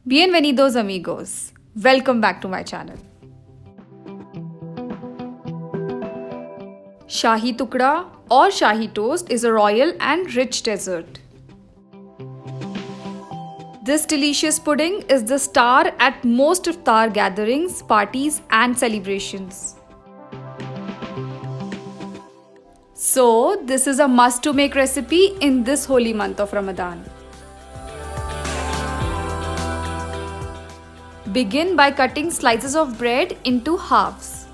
Bienvenidos amigos. Welcome back to my channel. Shahi Tukda or Shahi Toast is a royal and rich dessert. This delicious pudding is the star at most iftar gatherings, parties and celebrations. So, this is a must to make recipe in this holy month of Ramadan. Begin by cutting slices of bread into halves.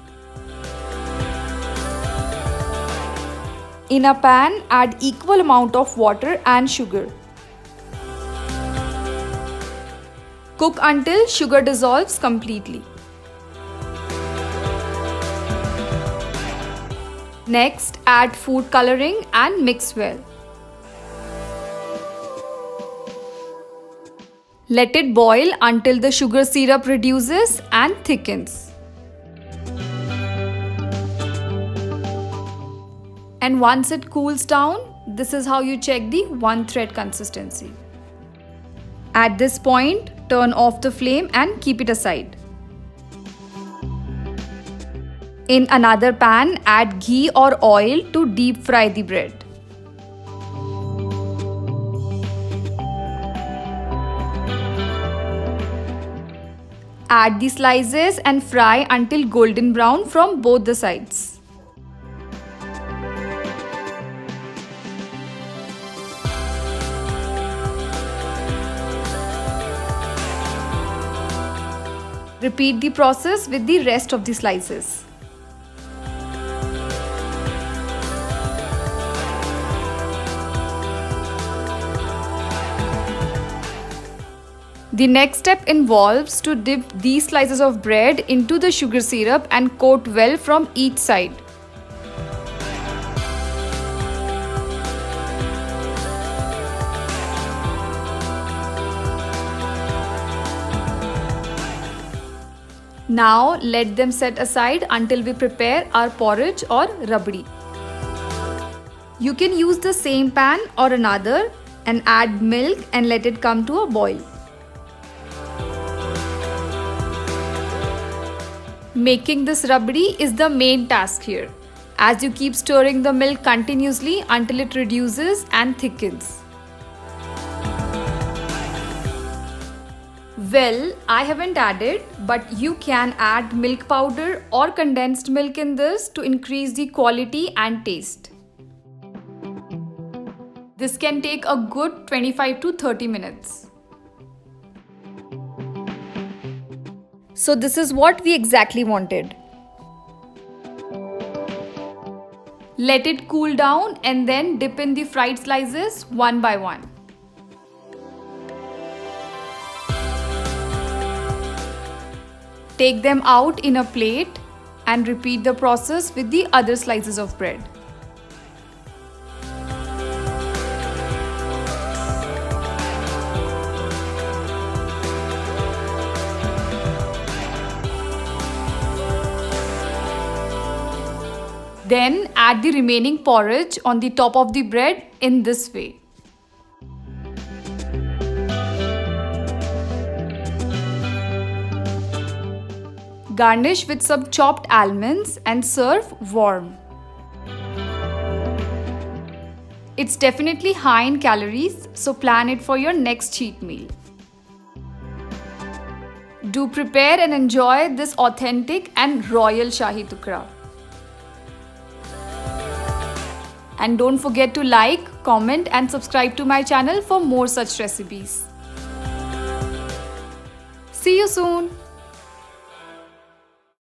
In a pan, add equal amount of water and sugar. Cook until sugar dissolves completely. Next, add food coloring and mix well. Let it boil until the sugar syrup reduces and thickens. And once it cools down, this is how you check the one thread consistency. At this point, turn off the flame and keep it aside. In another pan, add ghee or oil to deep fry the bread. Add the slices and fry until golden brown from both the sides. Repeat the process with the rest of the slices. The next step involves to dip these slices of bread into the sugar syrup and coat well from each side. Now let them set aside until we prepare our porridge or rabdi. You can use the same pan or another and add milk and let it come to a boil. Making this rabdi is the main task here, as you keep stirring the milk continuously until it reduces and thickens. Well, I haven't added, but you can add milk powder or condensed milk in this to increase the quality and taste. This can take a good 25 to 30 minutes. So this is what we exactly wanted. Let it cool down and then dip in the fried slices one by one. Take them out in a plate and repeat the process with the other slices of bread. Then add the remaining porridge on the top of the bread in this way. Garnish with some chopped almonds and serve warm. It's definitely high in calories, so plan it for your next cheat meal. Do prepare and enjoy this authentic and royal Shahi Tukda. And don't forget to like, comment and subscribe to my channel for more such recipes. See you soon!